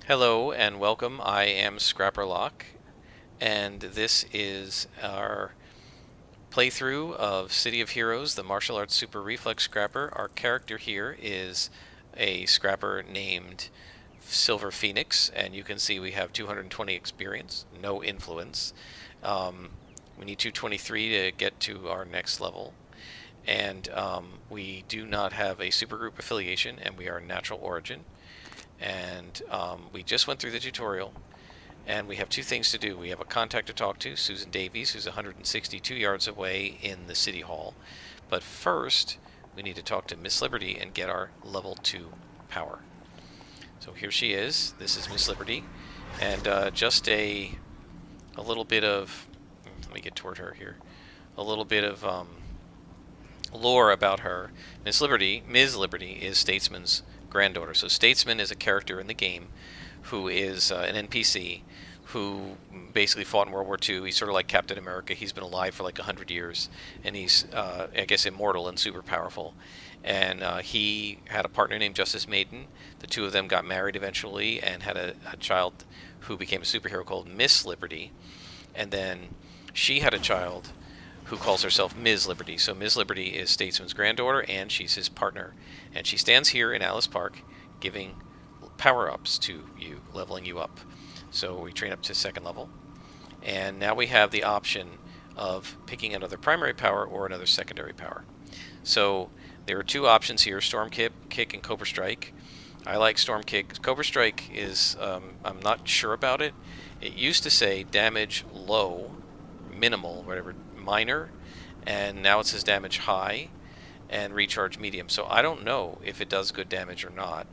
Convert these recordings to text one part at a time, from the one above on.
Hello and welcome. I am Scrapperlock, and this is our playthrough of City of Heroes, the martial arts super reflex scrapper. Our character here is a scrapper named Silver Phoenix, and you can see we have 220 experience, no influence. Um, we need 223 to get to our next level, and we do not have a supergroup affiliation, and we are natural origin. And we just went through the tutorial, and we have two things to do. We have a contact to talk to, Susan Davies, who's 162 yards away in the City Hall. But first, we need to talk to Miss Liberty and get our level 2 power. So here she is. This is Miss Liberty. And just a little bit of, let me get toward her here, a little bit of lore about her. Ms. Liberty is Statesman's granddaughter. So Statesman is a character in the game who is an NPC who basically fought in World War II. He's sort of like Captain America. He's been alive for like 100 years, and he's, I guess, immortal and super powerful. And he had a partner named Justice Maiden. The two of them got married eventually and had a child who became a superhero called Miss Liberty. And then she had a child who calls herself Ms. Liberty. So Ms. Liberty is Statesman's granddaughter, and she's his partner. And she stands here in Alice Park giving power-ups to you, leveling you up. So we train up to second level. And now we have the option of picking another primary power or another secondary power. So there are two options here, Storm Kick and Cobra Strike. I like Storm Kick. Cobra Strike is, I'm not sure about it. It used to say damage low, minimal, whatever, minor, and now it says damage high and recharge medium. So I don't know if it does good damage or not,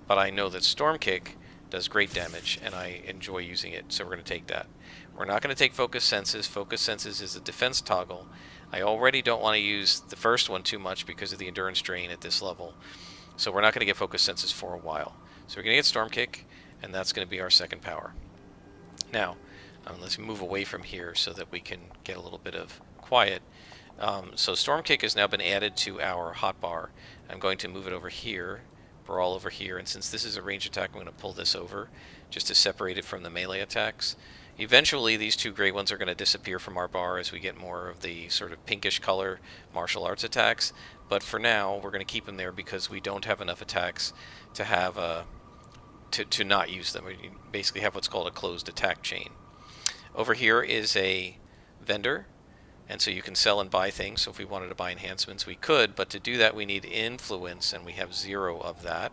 but I know that Storm Kick does great damage and I enjoy using it, so we're going to take that. We're not going to take Focus Senses. Focus Senses is a defense toggle. I already don't want to use the first one too much because of the endurance drain at this level, so we're not going to get Focus Senses for a while. So we're going to get Storm Kick, and that's going to be our second power. Now, let's move away from here so that we can get a little bit of quiet. So Storm Kick has now been added to our hotbar. I'm going to move it over here, brawl over here, and since this is a range attack, I'm going to pull this over just to separate it from the melee attacks. Eventually, these two gray ones are going to disappear from our bar as we get more of the sort of pinkish color martial arts attacks. But for now, we're going to keep them there because we don't have enough attacks to have to not use them. We basically have what's called a closed attack chain. Over here is a vendor, and so you can sell and buy things. So if we wanted to buy enhancements, we could, but to do that we need influence, and we have 0 of that.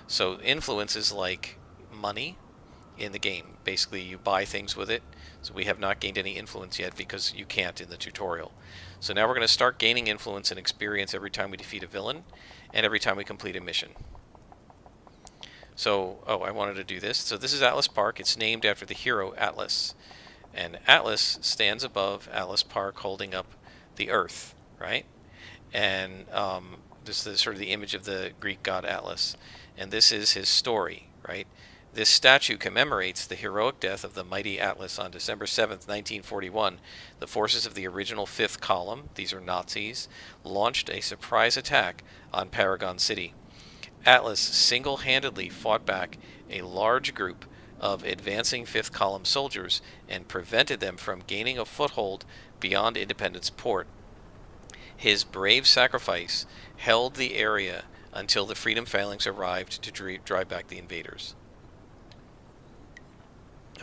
So influence is like money in the game. Basically, you buy things with it. So we have not gained any influence yet because you can't in the tutorial. So now we're going to start gaining influence and experience every time we defeat a villain and every time we complete a mission. So, I wanted to do this. So this is Atlas Park. It's named after the hero Atlas. And Atlas stands above Alice Park holding up the earth, right? And this is sort of the image of the Greek god Atlas. And this is his story, right? This statue commemorates the heroic death of the mighty Atlas on December 7th, 1941. The forces of the original Fifth Column, these are Nazis, launched a surprise attack on Paragon City. Atlas single-handedly fought back a large group of advancing Fifth Column soldiers and prevented them from gaining a foothold beyond Independence Port. His brave sacrifice held the area until the Freedom Phalanx arrived to drive back the invaders.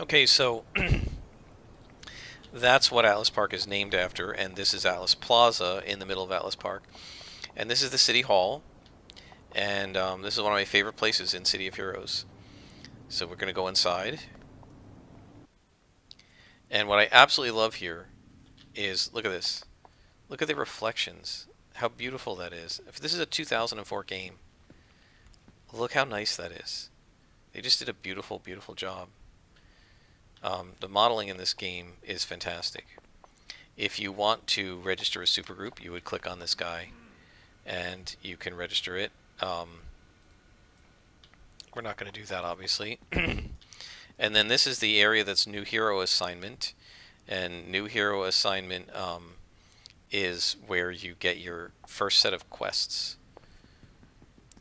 Okay, so that's what Atlas Park is named after, and this is Atlas Plaza in the middle of Atlas Park. And this is the City Hall, and this is one of my favorite places in City of Heroes. So we're going to go inside. And what I absolutely love here is, look at this. Look at the reflections. How beautiful that is. If this is a 2004 game, look how nice that is. They just did a beautiful, beautiful job. The modeling in this game is fantastic. If you want to register a supergroup, you would click on this guy, and you can register it. We're not going to do that, obviously. And then this is the area that's New Hero Assignment. And New Hero Assignment is where you get your first set of quests.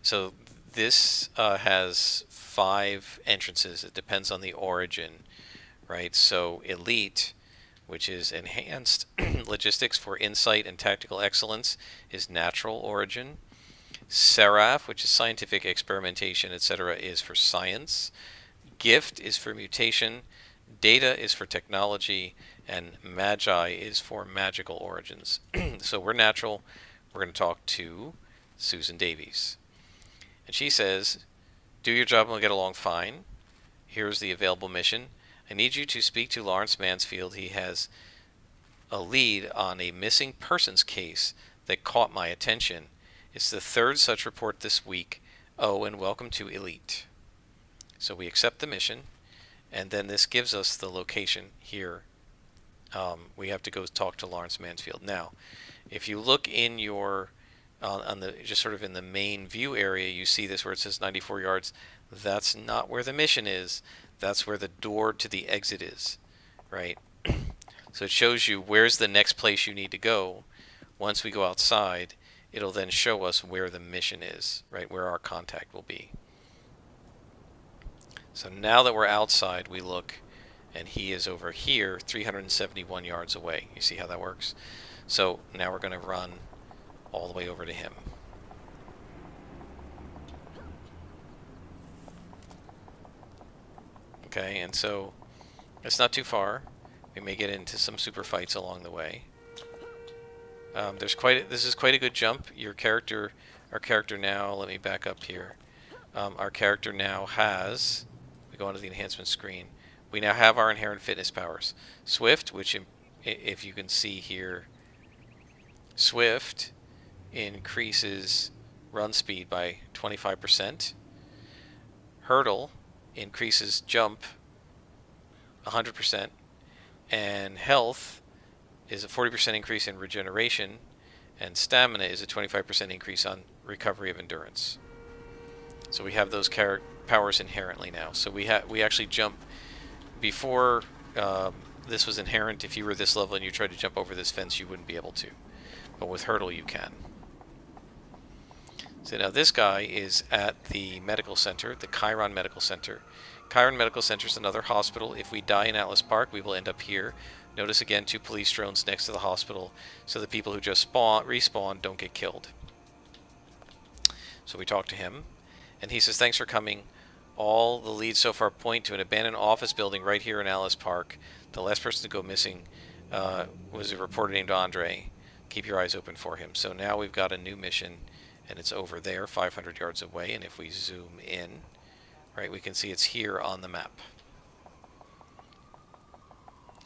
So this has 5 entrances. It depends on the origin, right? So Elite, which is enhanced logistics for insight and tactical excellence, is natural origin. Seraph, which is scientific experimentation, etc., is for science. Gift is for mutation. Data is for technology. And Magi is for magical origins. So we're natural. We're going to talk to Susan Davies. And she says, do your job and we'll get along fine. Here's the available mission. I need you to speak to Lawrence Mansfield. He has a lead on a missing persons case that caught my attention. It's the 3rd such report this week. Oh, and welcome to Elite. So we accept the mission, and then this gives us the location here. We have to go talk to Lawrence Mansfield. Now, if you look in your on the just sort of in the main view area, you see this where it says 94 yards. That's not where the mission is. That's where the door to the exit is, right? So it shows you where's the next place you need to go. Once we go outside, it'll then show us where the mission is, right? Where our contact will be. So now that we're outside, we look, and he is over here, 371 yards away. You see how that works? So now we're going to run all the way over to him. Okay, and so it's not too far. We may get into some super fights along the way. This is quite a good jump. Our character now, let me back up here. Our character now has, we go onto the enhancement screen, we now have our inherent fitness powers. Swift, which if you can see here, Swift increases run speed by 25%. Hurdle increases jump 100%. And health is a 40% increase in regeneration, and stamina is a 25% increase on recovery of endurance. So we have those powers inherently now. So we actually jump. Before this was inherent, if you were this level and you tried to jump over this fence, you wouldn't be able to. But with Hurdle, you can. So now this guy is at the medical center, the Chiron Medical Center. Chiron Medical Center is another hospital. If we die in Atlas Park, we will end up here. Notice again 2 police drones next to the hospital, so the people who just respawn don't get killed. So we talk to him, and he says, thanks for coming. All the leads so far point to an abandoned office building right here in Atlas Park. The last person to go missing was a reporter named Andre. Keep your eyes open for him. So now we've got a new mission, and it's over there, 500 yards away. And if we zoom in, right, we can see it's here on the map.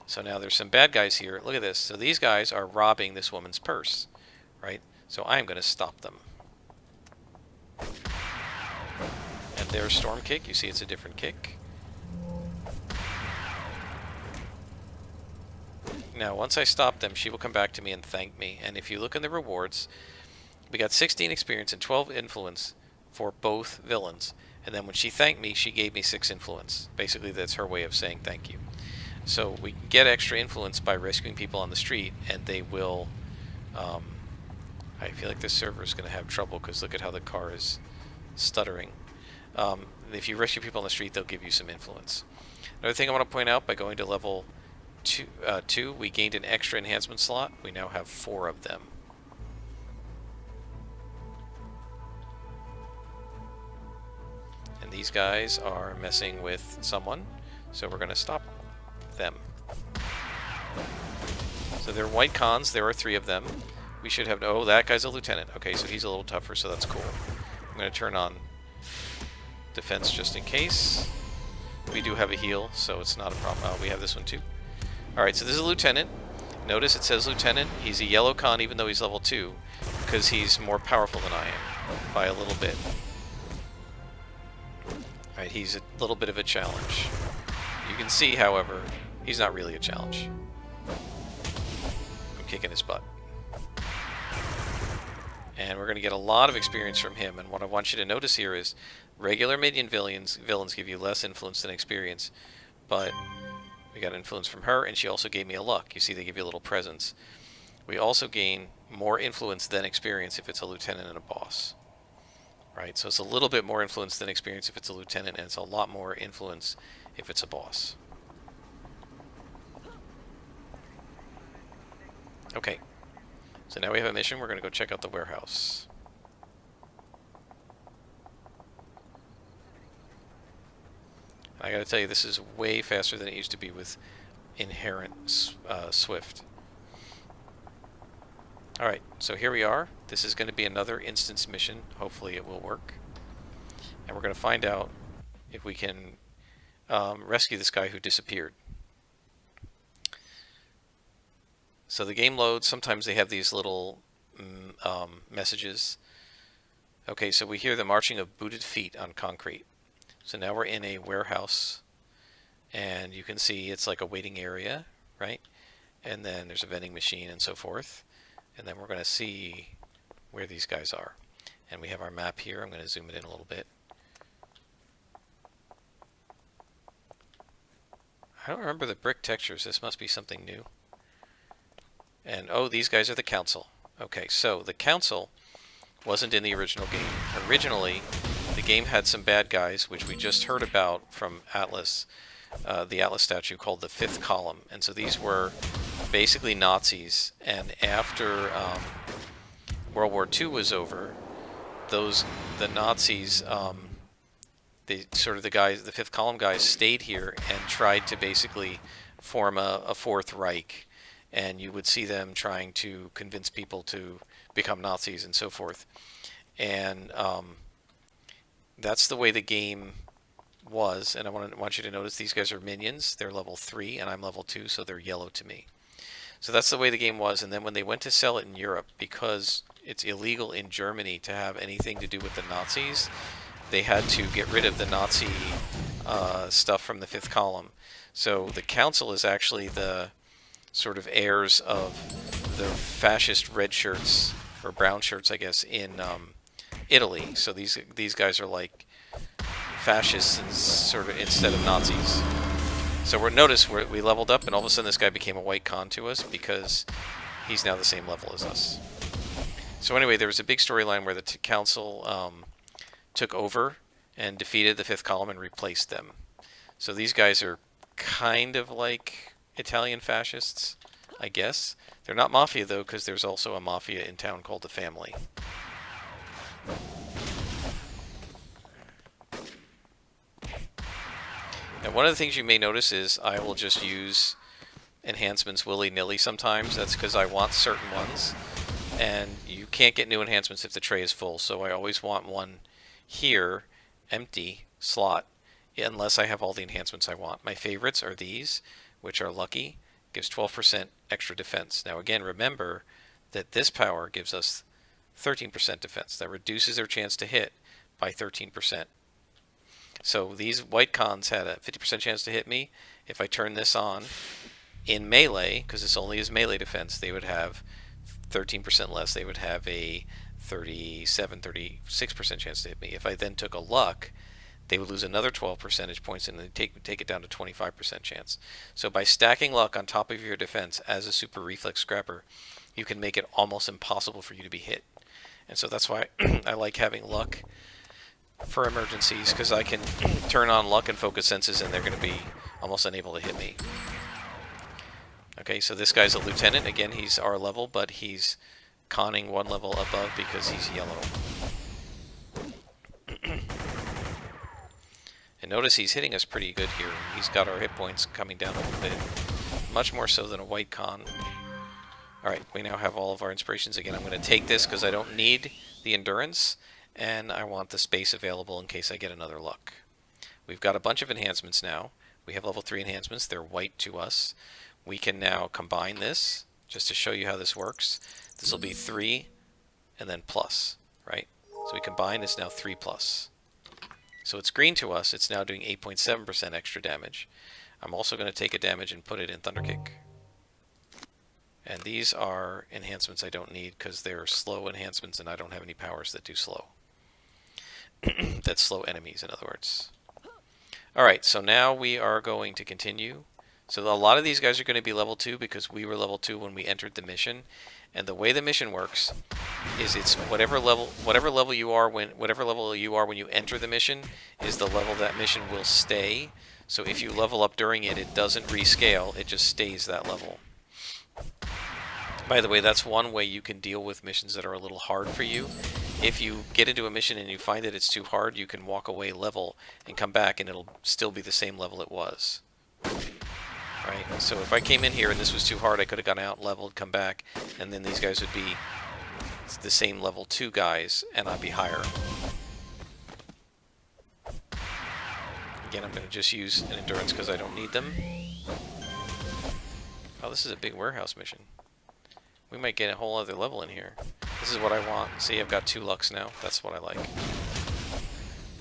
So now there's some bad guys here. Look at this. So these guys are robbing this woman's purse, right? So I'm going to stop them. And there's Storm Kick. You see it's a different kick. Now, once I stop them, she will come back to me and thank me. And if you look in the rewards, we got 16 experience and 12 influence for both villains. And then when she thanked me, she gave me 6 influence. Basically, that's her way of saying thank you. So we get extra influence by rescuing people on the street, and they will... I feel like this server is going to have trouble because look at how the car is stuttering. If you rescue people on the street, they'll give you some influence. Another thing I want to point out, by going to level 2, we gained an extra enhancement slot. We now have 4 of them. And these guys are messing with someone, so we're going to stop them. So they're white cons. There are 3 of them. We should have... Oh, that guy's a lieutenant. Okay, so he's a little tougher, so that's cool. I'm going to turn on defense just in case. We do have a heal, so it's not a problem. We have this one too. Alright, so this is a lieutenant. Notice it says lieutenant. He's a yellow con even though he's level 2, because he's more powerful than I am by a little bit. Alright, he's a little bit of a challenge. You can see, however, he's not really a challenge. I'm kicking his butt. And we're going to get a lot of experience from him, and what I want you to notice here is regular minion villains give you less influence than experience, but we got influence from her, and she also gave me a luck. You see they give you a little presence. We also gain more influence than experience if it's a lieutenant and a boss. right? So it's a little bit more influence than experience if it's a lieutenant, and it's a lot more influence if it's a boss. Okay, so now we have a mission. We're going to go check out the warehouse. I got to tell you, this is way faster than it used to be with inherent Swift. Alright, so here we are. This is going to be another instance mission. Hopefully it will work. And we're going to find out if we can rescue this guy who disappeared. So the game loads. Sometimes they have these little messages. Okay, so we hear the marching of booted feet on concrete. So now we're in a warehouse, and you can see it's like a waiting area, right? And then there's a vending machine and so forth. And then we're going to see where these guys are. And we have our map here. I'm going to zoom it in a little bit. I don't remember the brick textures. This must be something new. And oh, these guys are the council. Okay, so the council wasn't in the original game. Originally, the game had some bad guys, which we just heard about from Atlas, the Atlas statue, called the Fifth Column. And so these were basically Nazis. And after World War II was over, the Nazis, the Fifth Column guys stayed here and tried to basically form a Fourth Reich. And you would see them trying to convince people to become Nazis and so forth. And that's the way the game was. And I want you to notice these guys are minions. They're level 3 and I'm level 2, so they're yellow to me. So that's the way the game was. And then when they went to sell it in Europe, because it's illegal in Germany to have anything to do with the Nazis, they had to get rid of the Nazi stuff from the Fifth Column. So the council is actually the sort of heirs of the fascist red shirts, or brown shirts, I guess, in Italy. So these guys are like fascists and sort of instead of Nazis. So we leveled up, and all of a sudden this guy became a white con to us because he's now the same level as us. So anyway, there was a big storyline where the council took over and defeated the Fifth Column and replaced them. So these guys are kind of like Italian fascists, I guess. They're not mafia though, because there's also a mafia in town called the Family. Now, one of the things you may notice is I will just use enhancements willy-nilly sometimes. That's because I want certain ones, and you can't get new enhancements if the tray is full, so I always want one here, empty slot, unless I have all the enhancements I want. My favorites are these, which are lucky, gives 12% extra defense. Now again, remember that this power gives us 13% defense. That reduces their chance to hit by 13%. So these white cons had a 50% chance to hit me. If I turn this on in melee, because this only is melee defense, they would have 13% less. They would have a 36% chance to hit me. If I then took a luck, they would lose another 12 percentage points and then take it down to 25% chance. So by stacking luck on top of your defense as a super reflex scrapper, you can make it almost impossible for you to be hit. And so that's why I like having luck for emergencies, because I can turn on luck and focus senses and they're going to be almost unable to hit me. Okay, so this guy's a lieutenant. Again, he's our level, but he's conning one level above because he's yellow. And notice he's hitting us pretty good here. He's got our hit points coming down a little bit, much more so than a white con. Alright, we now have all of our inspirations again. I'm going to take this because I don't need the endurance, and I want the space available in case I get another luck. We've got a bunch of enhancements now. We have level 3 enhancements. They're white to us. We can now combine this, just to show you how this works. This will be 3 and then plus, right? So we combine, it's now 3 plus. So it's green to us. It's now doing 8.7% extra damage. I'm also going to take a damage and put it in Thunderkick. And these are enhancements I don't need because they're slow enhancements and I don't have any powers that do slow. That slow enemies, in other words. Alright, so now we are going to continue So a lot of these guys are going to be level 2 because we were level 2 when we entered the mission. And the way the mission works is it's whatever level you are when you enter the mission is the level that mission will stay. So if you level up during it, it doesn't rescale, it just stays that level. By the way, that's one way you can deal with missions that are a little hard for you. If you get into a mission and you find that it's too hard, you can walk away level and come back and it'll still be the same level it was. Right? So if I came in here and this was too hard, I could have gone out, leveled, come back, and then these guys would be the same level 2 guys, and I'd be higher. Again, I'm going to just use an endurance because I don't need them. Oh, this is a big warehouse mission. We might get a whole other level in here. This is what I want. See, I've got 2 Lux now. That's what I like.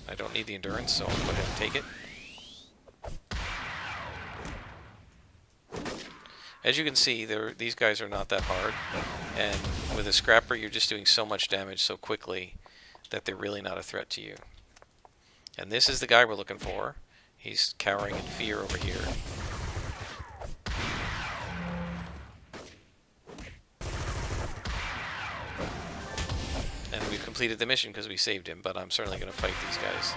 I don't need the endurance, so I'll go ahead and take it. As you can see, these guys are not that hard, and with a scrapper you're just doing so much damage so quickly that they're really not a threat to you. And this is the guy we're looking for. He's cowering in fear over here. And we've completed the mission because we saved him, but I'm certainly going to fight these guys.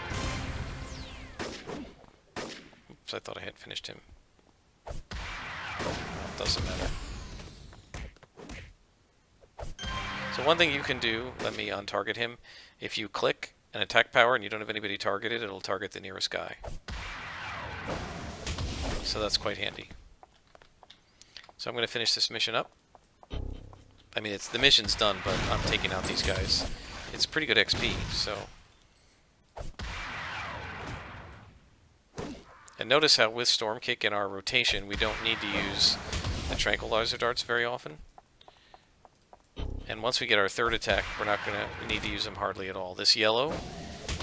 Oops, I thought I had finished him. Doesn't matter. So one thing you can do, let me untarget him. If you click an attack power and you don't have anybody targeted, it'll target the nearest guy. So that's quite handy. So I'm going to finish this mission up. I mean, the mission's done, but I'm taking out these guys. It's pretty good XP, so... And notice how with Storm Kick in our rotation, we don't need to use the Tranquilizer Darts very often. And once we get our 3rd attack, we're not going to need to use them hardly at all. This yellow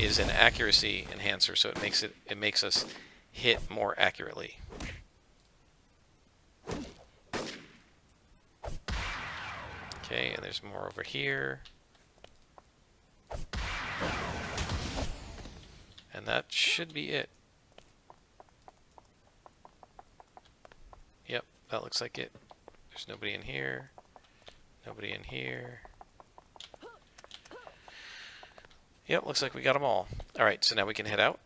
is an accuracy enhancer, so it makes us hit more accurately. Okay, and there's more over here. And that should be it. Yep, that looks like it. There's nobody in here. Nobody in here. Yep, looks like we got them all. Alright, so now we can head out.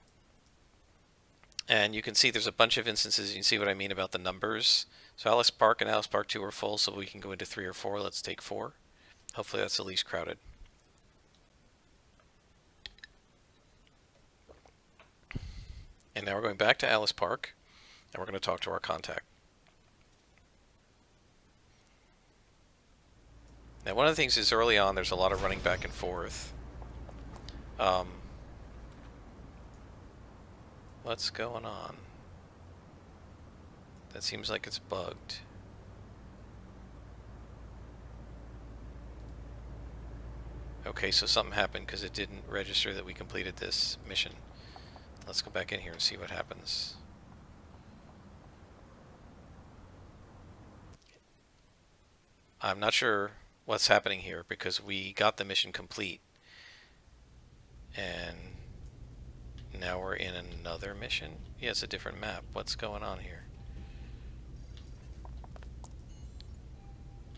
And you can see there's a bunch of instances. You can see what I mean about the numbers. So Alice Park and Alice Park 2 are full, so we can go into 3 or 4. Let's take 4. Hopefully that's the least crowded. And now we're going back to Alice Park, and we're going to talk to our contact. Now, one of the things is early on, there's a lot of running back and forth. What's going on? That seems like it's bugged. Okay, so something happened because it didn't register that we completed this mission. Let's go back in here and see what happens. I'm not sure what's happening here because we got the mission complete. And now we're in another mission? Yeah, it's a different map. What's going on here?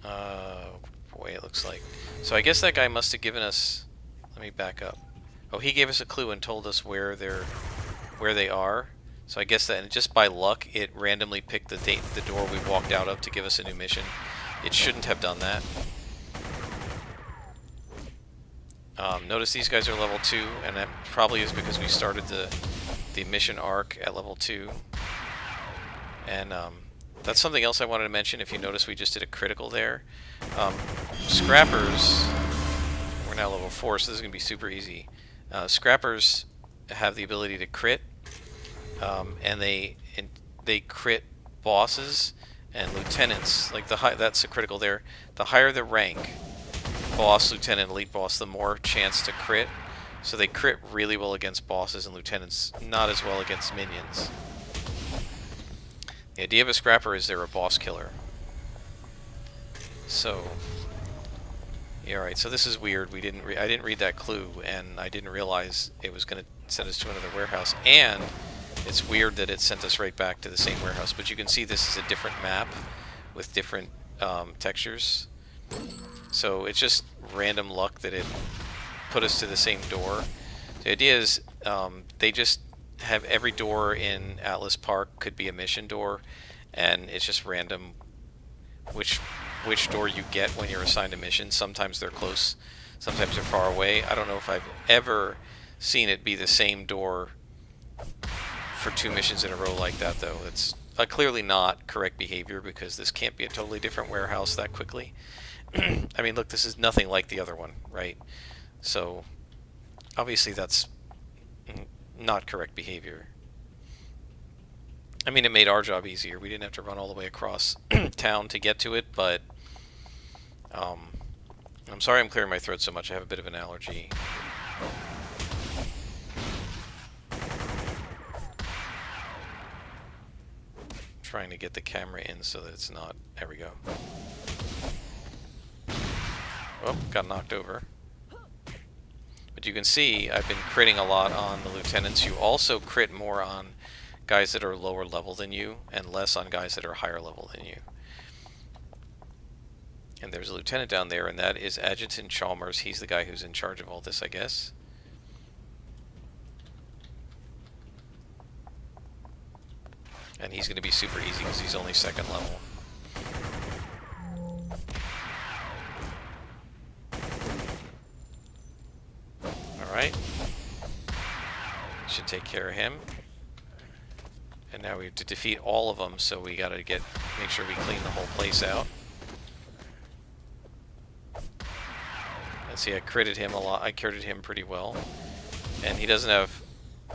Boy, it looks like... So I guess that guy must have given us... Let me back up. Oh, he gave us a clue and told us where they are. So I guess that just by luck, it randomly picked the door we walked out of to give us a new mission. It shouldn't have done that. Notice these guys are level 2, and that probably is because we started the mission arc at level 2. And that's something else I wanted to mention. If you notice, we just did a critical there. Scrappers, we're now level 4, so this is going to be super easy. Scrappers have the ability to crit, and they crit bosses and lieutenants. Like that's a critical there. The higher the rank, boss, lieutenant, elite boss, the more chance to crit. So they crit really well against bosses and lieutenants, not as well against minions. The idea of a scrapper is they're a boss killer. So, yeah, alright, so this is weird. I didn't read that clue, and I didn't realize it was going to send us to another warehouse. And It's weird that it sent us right back to the same warehouse, but you can see this is a different map with different textures. So it's just random luck that it put us to the same door. The idea is they just have every door in Atlas Park could be a mission door, and it's just random which door you get when you're assigned a mission. Sometimes they're close, sometimes they're far away. I don't know if I've ever seen it be the same door for 2 missions in a row like that, though. It's clearly not correct behavior, because this can't be a totally different warehouse that quickly. I mean, look, this is nothing like the other one, right? So obviously that's not correct behavior. I mean, it made our job easier. We didn't have to run all the way across town to get to it, but I'm sorry I'm clearing my throat so much. I have a bit of an allergy. Trying to get the camera in so that it's not... There we go. Oh, got knocked over. But you can see I've been critting a lot on the lieutenants. You also crit more on guys that are lower level than you, and less on guys that are higher level than you. And there's a lieutenant down there, and that is Adjutant Chalmers. He's the guy who's in charge of all this, I guess. And he's going to be super easy because he's only 2nd level. Alright. Should take care of him. And now we have to defeat all of them, so we gotta make sure we clean the whole place out. And see, I critted him a lot. I critted him pretty well. And he doesn't have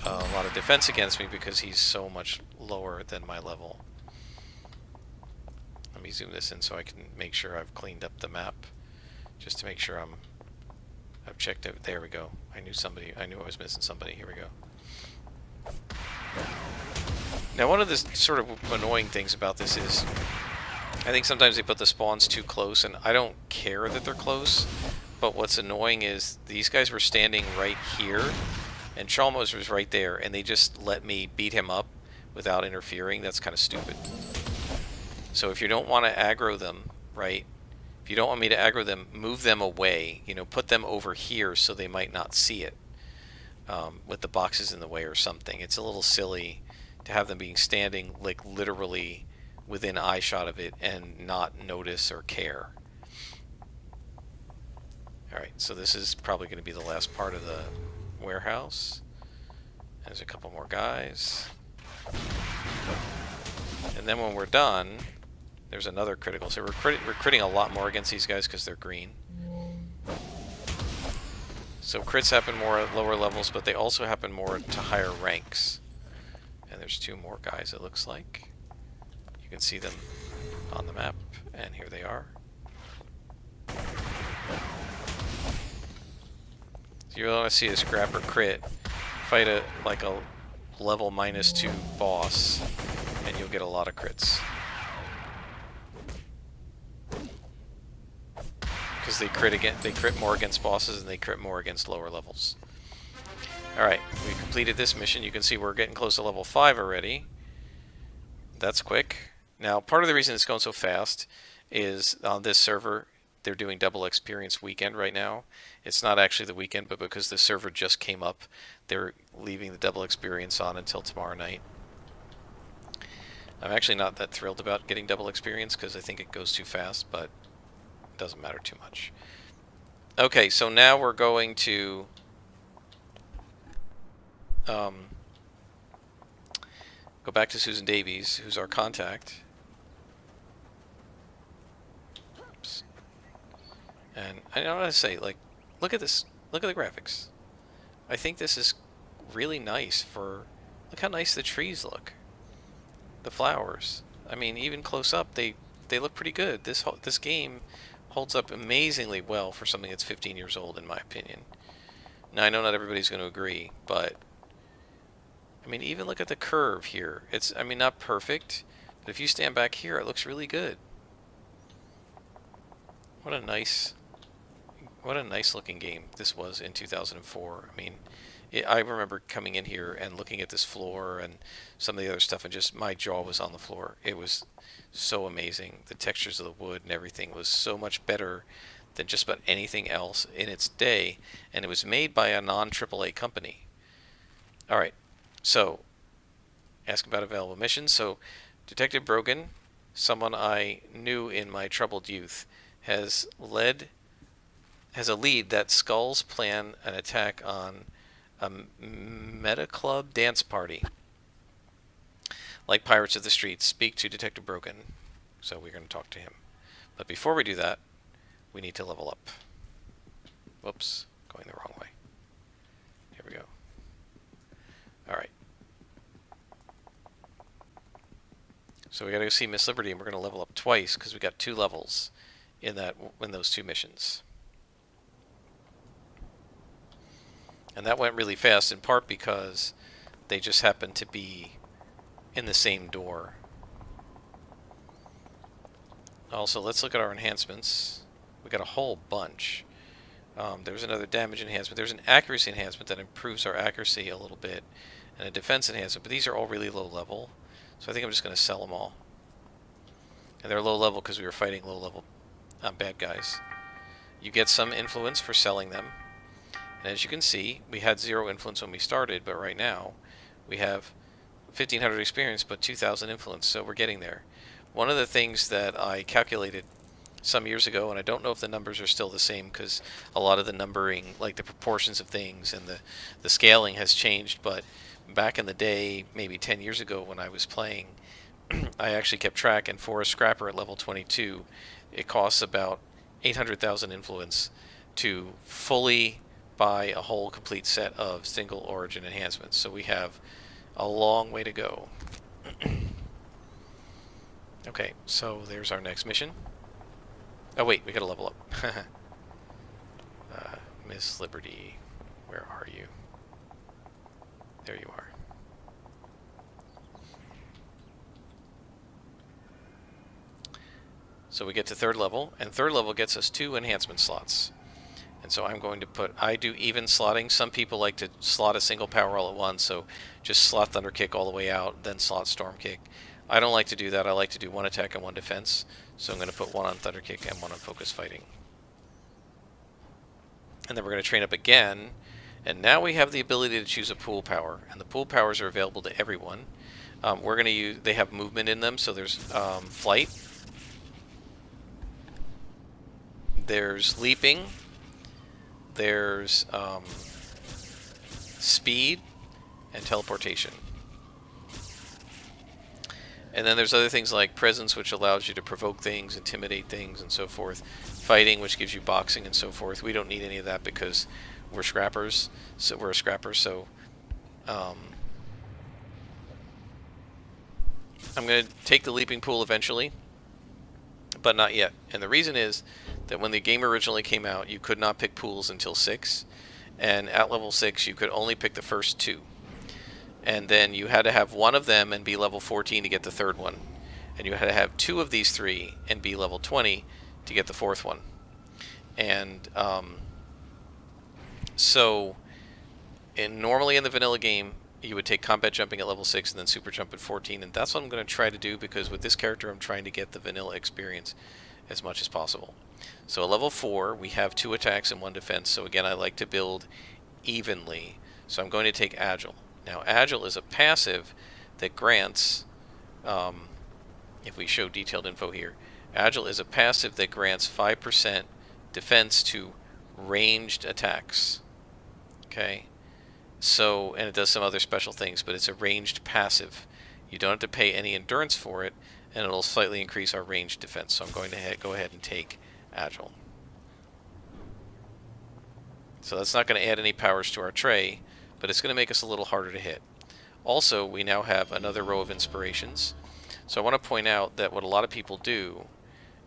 a lot of defense against me because he's so much lower than my level. Let me zoom this in so I can make sure I've cleaned up the map. Just to make sure I've checked it. There we go. I knew I was missing somebody. Here we go. Now, one of the sort of annoying things about this is I think sometimes they put the spawns too close, and I don't care that they're close, but what's annoying is these guys were standing right here, and Chalmers was right there, and they just let me beat him up without interfering. That's kind of stupid. So if you don't want to aggro them, right, if you don't want me to aggro them, move them away, you know, put them over here so they might not see it, with the boxes in the way or something. It's a little silly to have them being standing like literally within eyeshot of it and not notice or care. Alright, so this is probably going to be the last part of the warehouse. There's a couple more guys. And then when we're done, there's another critical. So we're critting a lot more against these guys because they're green. So crits happen more at lower levels, but they also happen more to higher ranks. And there's 2 more guys, it looks like. You can see them on the map, and here they are. So you want to see a scrapper crit, fight a level -2 boss, and you'll get a lot of crits. Because they crit more against bosses, and they crit more against lower levels. Alright, we completed this mission. You can see we're getting close to level 5 already. That's quick. Now, part of the reason it's going so fast is on this server, they're doing double experience weekend right now. It's not actually the weekend, but because the server just came up, they're leaving the double experience on until tomorrow night. I'm actually not that thrilled about getting double experience because I think it goes too fast, but it doesn't matter too much. Okay, so now we're going to go back to Susan Davies, who's our contact. Oops. And I don't know what to say, like, look at this. Look at the graphics. I think this is really nice for... Look how nice the trees look. The flowers. I mean, even close up, they look pretty good. This game holds up amazingly well for something that's 15 years old, in my opinion. Now, I know not everybody's going to agree, but... I mean, even look at the curve here. It's, I mean, not perfect, but if you stand back here, it looks really good. What a nice looking game this was in 2004. I mean, I remember coming in here and looking at this floor and some of the other stuff, and just my jaw was on the floor. It was so amazing. The textures of the wood and everything was so much better than just about anything else in its day, and it was made by a non-AAA company. All right, so ask about available missions. So Detective Brogan, someone I knew in my troubled youth, has a lead that Skulls plan an attack on a meta club dance party. Like Pirates of the Streets, speak to Detective Brogan. So we're going to talk to him. But before we do that, we need to level up. Whoops, going the wrong way. Here we go. Alright. So we got to go see Miss Liberty, and we're going to level up twice because we got 2 levels in those 2 missions. And that went really fast, in part because they just happened to be in the same door. Also, let's look at our enhancements. We got a whole bunch. There's another damage enhancement. There's an accuracy enhancement that improves our accuracy a little bit, and a defense enhancement, but these are all really low level. So I think I'm just going to sell them all. And they're low level because we were fighting low level bad guys. You get some influence for selling them. And as you can see, we had 0 influence when we started, but right now we have 1,500 experience but 2,000 influence, so we're getting there. One of the things that I calculated some years ago, and I don't know if the numbers are still the same because a lot of the numbering, like the proportions of things and the scaling has changed, but back in the day, maybe 10 years ago when I was playing, I actually kept track, and for a scrapper at level 22, it costs about 800,000 influence to fully buy a whole complete set of single origin enhancements. So we have a long way to go. Okay, so there's our next mission. Oh wait, we gotta level up. Miss Liberty, where are you? There you are. So we get to 3rd level, and 3rd level gets us 2 enhancement slots. And so I'm going to I do even slotting. Some people like to slot a single power all at once, so just slot Thunder Kick all the way out, then slot Storm Kick. I don't like to do that. I like to do 1 attack and 1 defense. So I'm going to put 1 on Thunder Kick and 1 on Focus Fighting. And then we're going to train up again, and now we have the ability to choose a pool power, and the pool powers are available to everyone. We're going to use, they have movement in them, so there's flight, there's leaping, there's speed, and teleportation. And then there's other things like presence, which allows you to provoke things, intimidate things, and so forth. Fighting, which gives you boxing and so forth. We don't need any of that because we're scrappers. So we're a scrapper. So I'm going to take the leaping pool eventually, but not yet. And the reason is that when the game originally came out, you could not pick pools until 6, and at level 6 you could only pick the first 2. And then you had to have 1 of them and be level 14 to get the 3rd one. And you had to have 2 of these 3 and be level 20 to get the 4th one. And so normally in the vanilla game, you would take combat jumping at level 6 and then super jump at 14. And that's what I'm going to try to do, because with this character I'm trying to get the vanilla experience as much as possible. So at level 4, we have 2 attacks and 1 defense. So again, I like to build evenly. So I'm going to take Agile. Now, Agile is a passive that grants, if we show detailed info here, Agile is a passive that grants 5% defense to ranged attacks. Okay? So, and it does some other special things, but it's a ranged passive. You don't have to pay any endurance for it, and it'll slightly increase our ranged defense. So I'm going to go ahead and take Agile. So that's not going to add any powers to our tray, but it's going to make us a little harder to hit. Also, we now have another row of inspirations. So I want to point out that what a lot of people do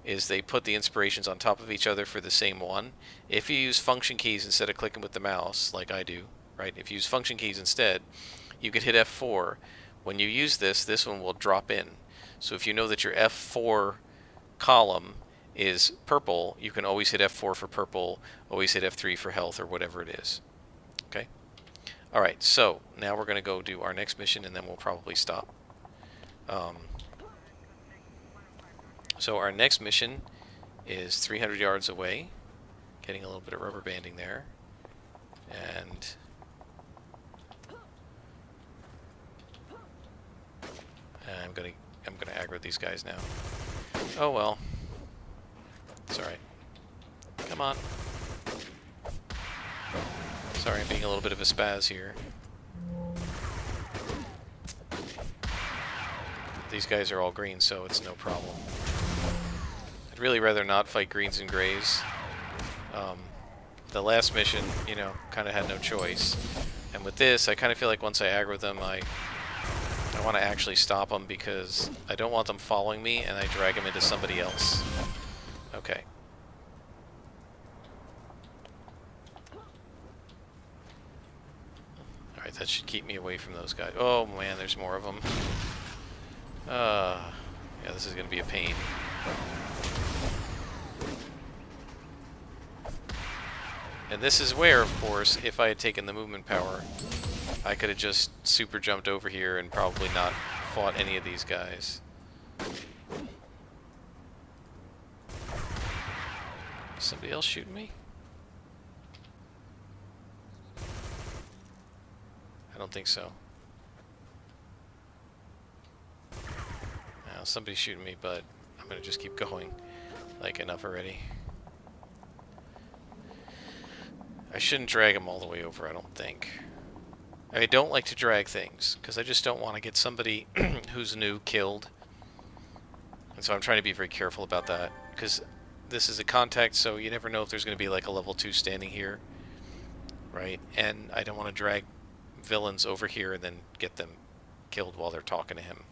is they put the inspirations on top of each other for the same one. If you use function keys instead of clicking with the mouse, like I do, right? If you use function keys instead, you could hit F4. When you use this one will drop in. So if you know that your F4 column is purple, you can always hit F4 for purple, always hit F3 for health, or whatever it is. Okay? Alright, so now we're going to go do our next mission and then we'll probably stop. So our next mission is 300 yards away. Getting a little bit of rubber banding there. And I'm gonna aggro these guys now. Oh well. It's alright. Come on. Sorry, I'm being a little bit of a spaz here. These guys are all green, so it's no problem. I'd really rather not fight greens and grays. The last mission, you know, kind of had no choice. And with this, I kind of feel like once I aggro them, I want to actually stop them because I don't want them following me and I drag them into somebody else. Okay. Alright, that should keep me away from those guys. Oh man, there's more of them. Yeah, this is going to be a pain. And this is where, of course, if I had taken the movement power, I could have just super jumped over here and probably not fought any of these guys. Somebody else shooting me? I don't think so. Now, somebody's shooting me, but I'm gonna just keep going. Like, enough already. I shouldn't drag them all the way over, I don't think. I don't like to drag things, because I just don't want to get somebody who's new killed. And so I'm trying to be very careful about that, because this is a contact, so you never know if there's going to be like a level 2 standing here. Right? And I don't want to drag villains over here and then get them killed while they're talking to him.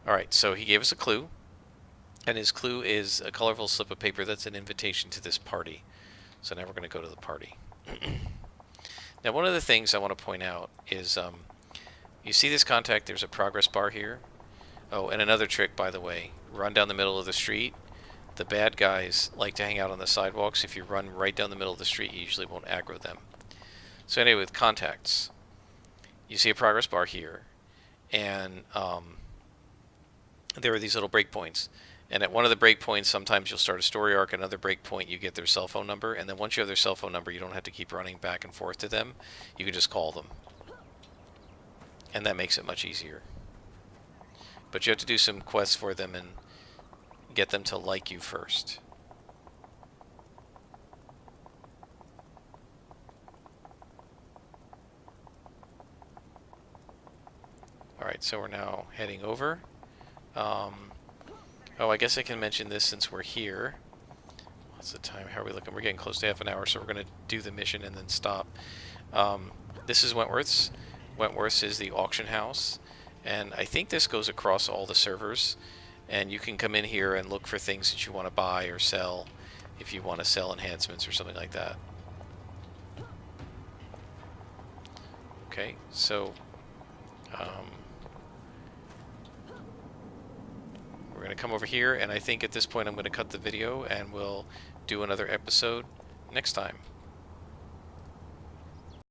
Alright, so he gave us a clue. And his clue is a colorful slip of paper that's an invitation to this party. So now we're going to go to the party. Now, one of the things I want to point out is, you see this contact, there's a progress bar here. Oh, and another trick, by the way. Run down the middle of the street. The bad guys like to hang out on the sidewalks. If you run right down the middle of the street, you usually won't aggro them. So anyway, with contacts, you see a progress bar here. And there are these little breakpoints. And at one of the breakpoints, sometimes you'll start a story arc. Another breakpoint, you get their cell phone number. And then once you have their cell phone number, you don't have to keep running back and forth to them. You can just call them. And that makes it much easier. But you have to do some quests for them and get them to like you first. Alright, so we're now heading over. Oh, I guess I can mention this since we're here. What's the time? How are we looking? We're getting close to half an hour, so we're going to do the mission and then stop. This is Wentworth's. Wentworth's is the auction house. And I think this goes across all the servers. And you can come in here and look for things that you want to buy or sell if you want to sell enhancements or something like that. Okay, so we're going to come over here, and I think at this point I'm going to cut the video and we'll do another episode next time.